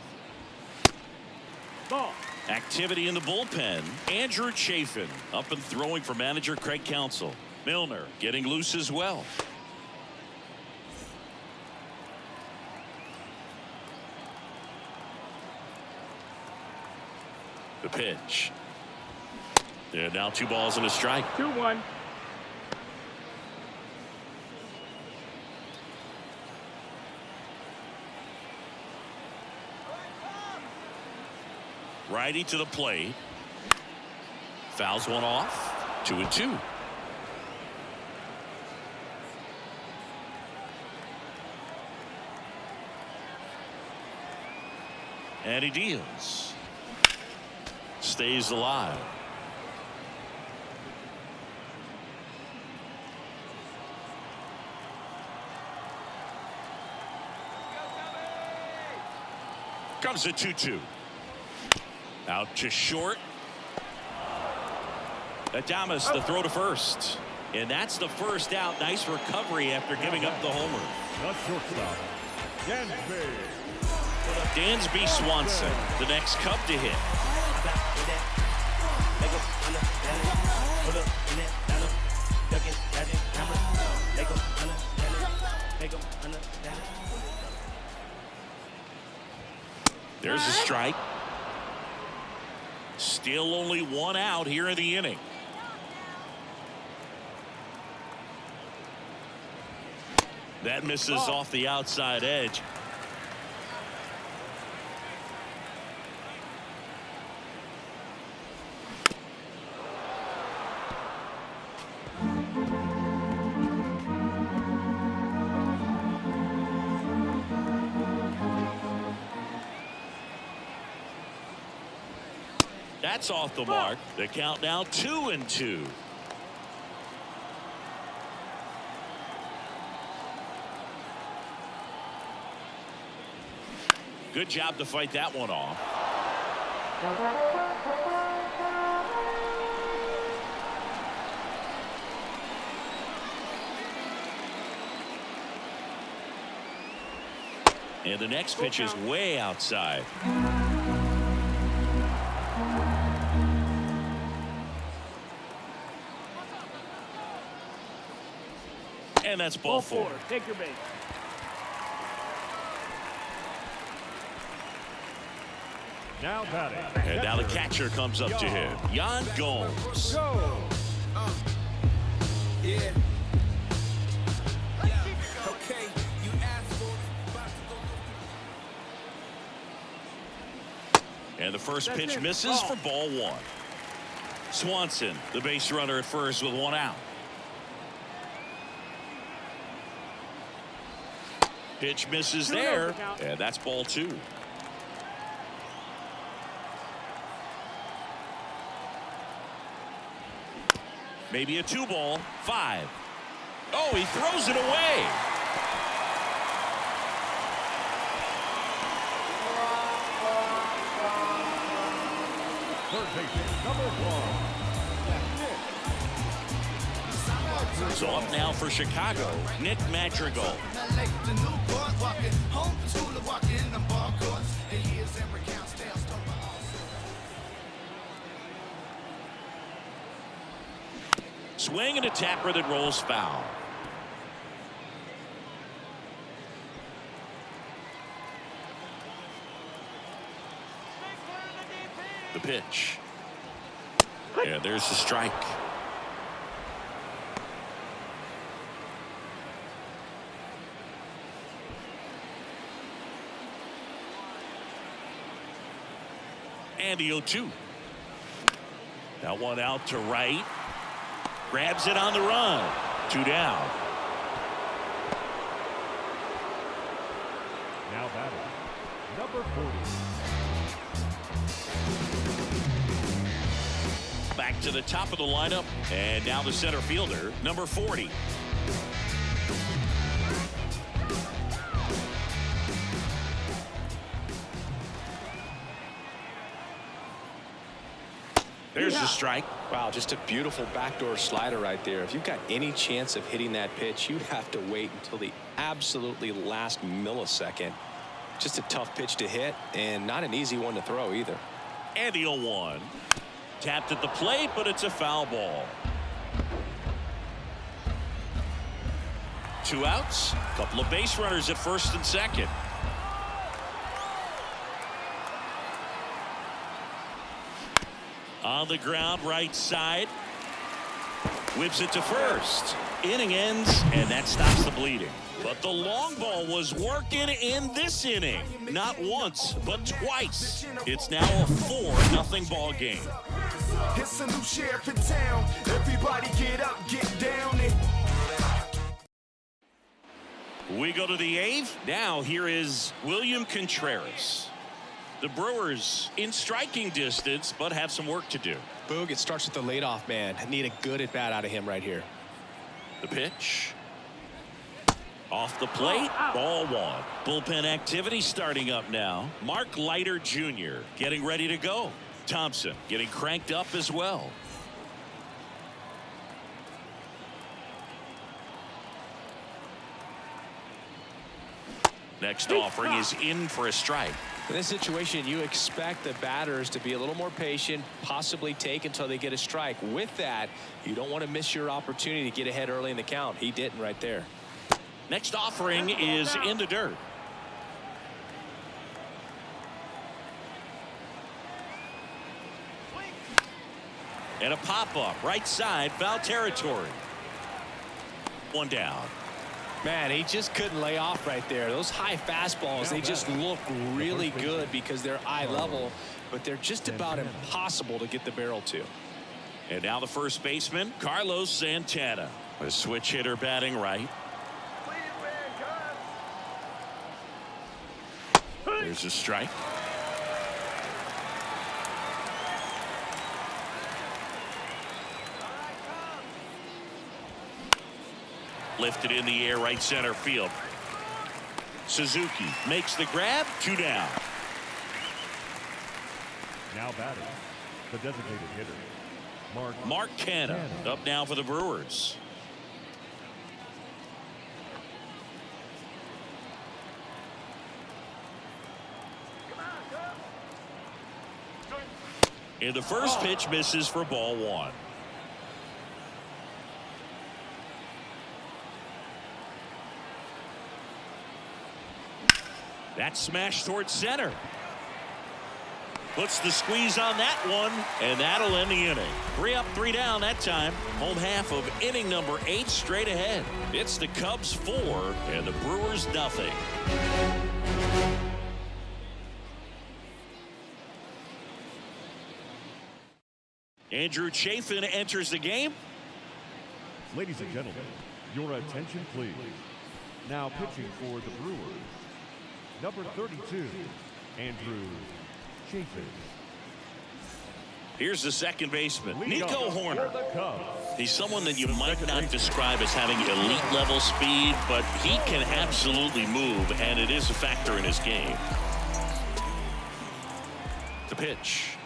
Ball. Activity in the bullpen. Andrew Chafin up and throwing for manager Craig Counsell. Milner getting loose as well. The pitch. Yeah, now 2 balls and a strike. 2-1. Righty to the plate. Fouls one off. 2-2. And he deals. Stays alive. Comes a 2-2. Out to short. Adames the throw to first. And that's the first out. Nice recovery after giving up the homer. The shortstop, Dansby. Dansby Swanson, the next Cub to hit. There's a strike. Still only 1 out here in the inning. That misses off the outside edge. That's off the mark. The count now 2-2. Good job to fight that one off. And the next pitch is way outside. And that's ball 4. Take your base. Now batting. And now the catcher comes up to him. Yan Gomes. Go. Yeah. Okay, you asked for it. And the first That's pitch it. misses for ball 1. Swanson, the base runner at first with 1 out. Pitch misses there. And that's ball 2. Maybe a 2-ball. 5. Oh, he throws it away. Third baseman, number 1. So up now for Chicago, Nick Madrigal. Swing and a tapper that rolls foul. The pitch. Yeah, there's the strike. And the 0-2. That one out to right. Grabs it on the run. 2 down. Now batting, number 40. Back to the top of the lineup. And now the center fielder, number 40. There's the strike. Wow, just a beautiful backdoor slider right there. If you've got any chance of hitting that pitch, you'd have to wait until the absolutely last millisecond. Just a tough pitch to hit and not an easy one to throw either. And the 0-1. Tapped at the plate, but it's a foul ball. 2 outs. Couple of base runners at first and second. On the ground, right side. Whips it to first. Inning ends, and that stops the bleeding. But the long ball was working in this inning. Not once, but twice. It's now a 4-0 ball game. It's a new sheriff in town. Everybody get up, get down. We go to the 8th. Now here is William Contreras. The Brewers in striking distance, but have some work to do. Boog, it starts with the leadoff man. I need a good at-bat out of him right here. The pitch. Off the plate, ball 1. Bullpen activity starting up now. Mark Leiter Jr. getting ready to go. Thompson getting cranked up as well. Next offering is in for a strike. In this situation, you expect the batters to be a little more patient, possibly take until they get a strike. With that, you don't want to miss your opportunity to get ahead early in the count. He didn't right there. Next offering is in the dirt. And a pop-up right side, foul territory. 1 down. Man, he just couldn't lay off right there. Those high fastballs, they just look really good because they're eye level, but they're just about impossible to get the barrel to. And now the first baseman, Carlos Santana. A switch hitter batting right. There's a strike. Lifted in the air, right center field. Suzuki makes the grab. 2 down. Now batting, the designated hitter, Mark Canha up now for the Brewers. And the first pitch misses for ball 1. That smash towards center. Puts the squeeze on that one, and that'll end the inning. 3 up, 3 down that time. Home half of inning number 8 straight ahead. It's the Cubs 4 and the Brewers nothing. Andrew Chafin enters the game. Ladies and gentlemen, your attention please. Now pitching for the Brewers, number 32, Andrew Chafin. Here's the second baseman, Nico Horner. Cubs. He's someone that you might not describe as having elite level speed, but he can absolutely move, and it is a factor in his game. The pitch.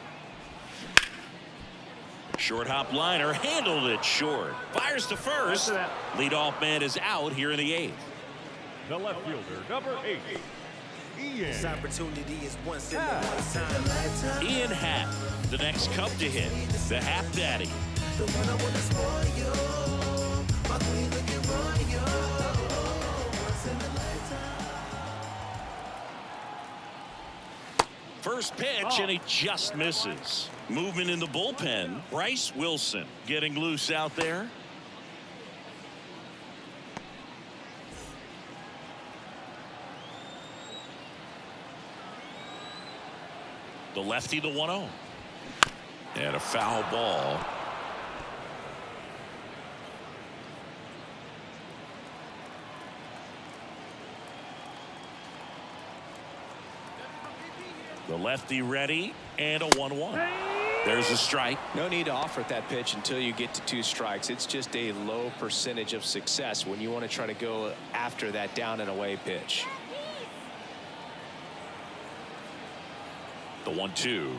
Short hop liner, handled it short. Fires to first. Leadoff man is out here in the 8th. The left fielder, number 8, Ian. This opportunity is once in a lifetime. Ian Happ, the next Cub to hit, the Happ Daddy. The one I want to spoil you. My queen looking royal. Once in a lifetime. First pitch, and he just misses. Movement in the bullpen. Bryce Wilson getting loose out there. The lefty, the 1-0. And a foul ball. The lefty ready, and a 1-1. There's a strike. No need to offer at that pitch until you get to 2 strikes. It's just a low percentage of success when you want to try to go after that down and away pitch. The 1-2.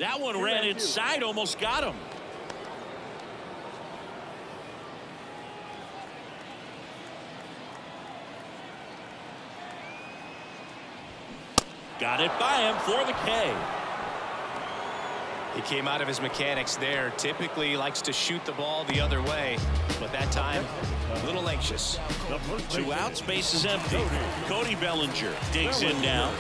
That one ran inside, almost got him. Got it by him for the K. He came out of his mechanics there. Typically likes to shoot the ball the other way, but that time a little anxious. 2 outs, base is empty. Cody Bellinger digs in now.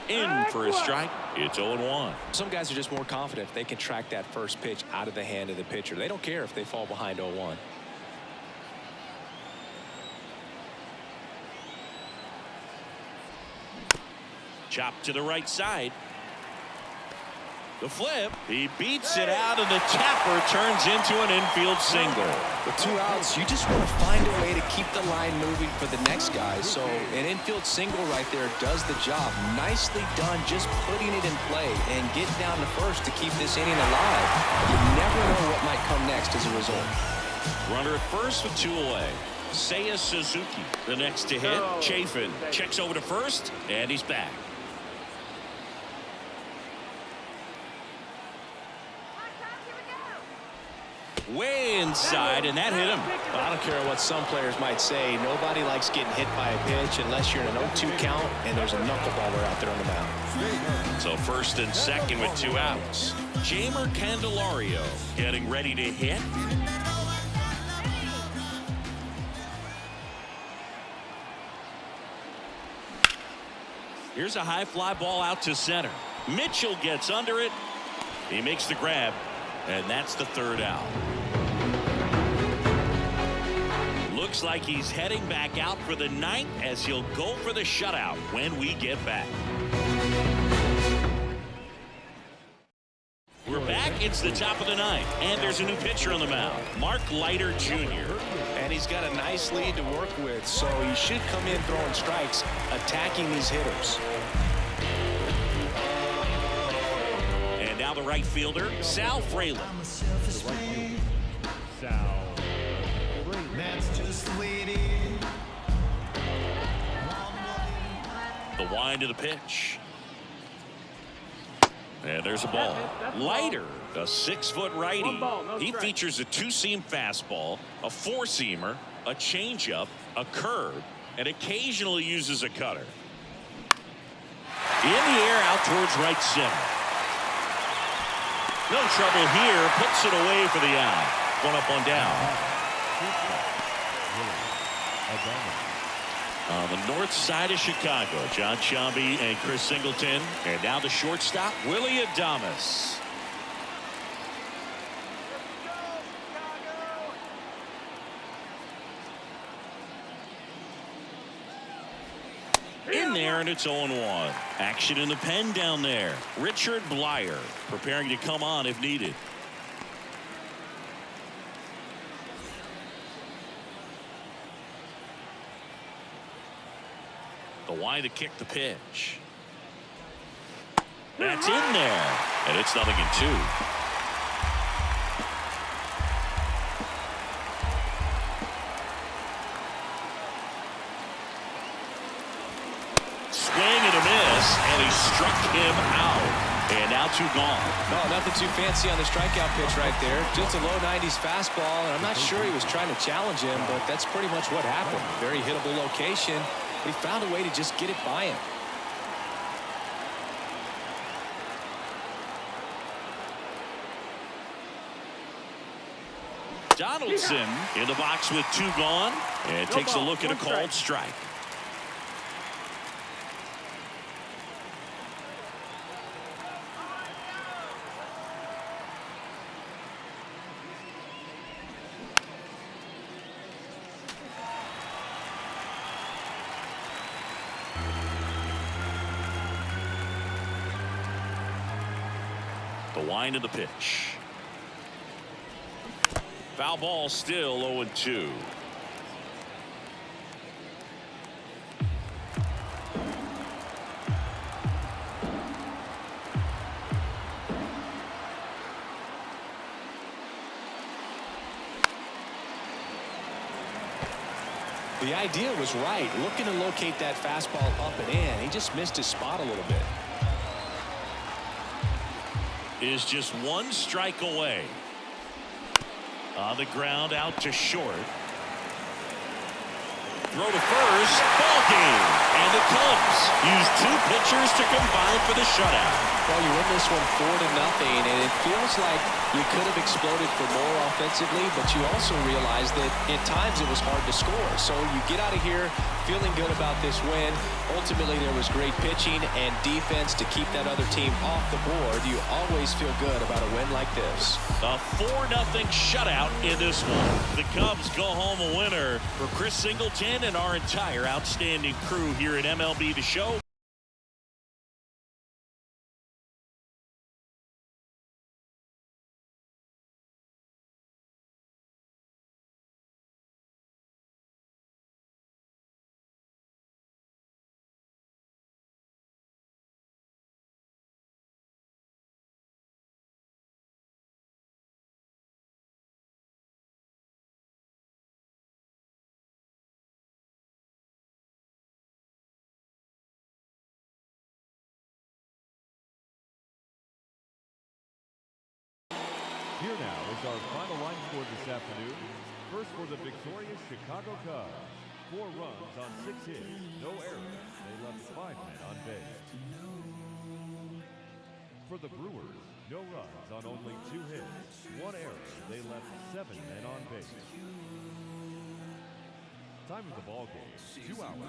In for a strike. It's 0-1. Some guys are just more confident if they can track that first pitch out of the hand of the pitcher. They don't care if they fall behind 0-1. Chop to the right side. The flip. He beats it out, and the tapper turns into an infield single. With 2 outs, you just want to find a way to keep the line moving for the next guy. So an infield single right there does the job. Nicely done, just putting it in play and getting down to first to keep this inning alive. You never know what might come next as a result. Runner at first with 2 away. Seiya Suzuki, the next to hit. Chafin checks over to first, and he's back. Way inside, and that hit him. I don't care what some players might say. Nobody likes getting hit by a pitch unless you're in an 0-2 count and there's a knuckleballer out there on the mound. So first and second with 2 outs. Jamer Candelario getting ready to hit. Here's a high fly ball out to center. Mitchell gets under it. He makes the grab, and that's the 3rd out. Looks like he's heading back out for the 9th as he'll go for the shutout when we get back. We're back. It's the top of the 9th, and there's a new pitcher on the mound, Mark Leiter Jr. And he's got a nice lead to work with, so he should come in throwing strikes, attacking these hitters. And now the right fielder, Sal Fraley. The wind of the pitch. And there's a ball. Leiter, a 6-foot righty. He features a 2-seam fastball, a 4-seamer, a changeup, a curve, and occasionally uses a cutter. In the air out towards right center. No trouble here. Puts it away for the out. 1 up, 1 down. On the north side of Chicago, John Sciambi and Chris Singleton. And now the shortstop, Willie Adames. In there, and it's 0-1. Action in the pen down there. Richard Blyer preparing to come on if needed. The wide to kick the pitch. That's in there, and it's 0-2. Swing and a miss, and he struck him out. And now 2 gone. No, nothing too fancy on the strikeout pitch right there. Just a low 90s fastball, and I'm not sure he was trying to challenge him, but that's pretty much what happened. Very hittable location, but he found a way to just get it by him. Donaldson in the box with 2 gone, and takes a look at a called strike. The wind of the pitch. Foul ball, still 0-2. The idea was right, looking to locate that fastball up and in. He just missed his spot a little bit. Is just 1 strike away. On the ground, out to short. throw to first. Ball game. And the Cubs use 2 pitchers to combine for the shutout. Well, you win this one 4-0, and it feels like you could have exploded for more offensively, but you also realize that at times it was hard to score. So you get out of here feeling good about this win. Ultimately, there was great pitching and defense to keep that other team off the board. You always feel good about a win like this. A 4-0 shutout in this one. The Cubs go home a winner. For Chris Singleton and our entire outstanding crew here at MLB The Show. Here now is our final line score this afternoon. First for the victorious Chicago Cubs. 4 runs on 6 hits, no errors. They left 5 men on base. For the Brewers, no runs on only 2 hits, 1 error. They left 7 men on base. Time of the ball game, 2 hours,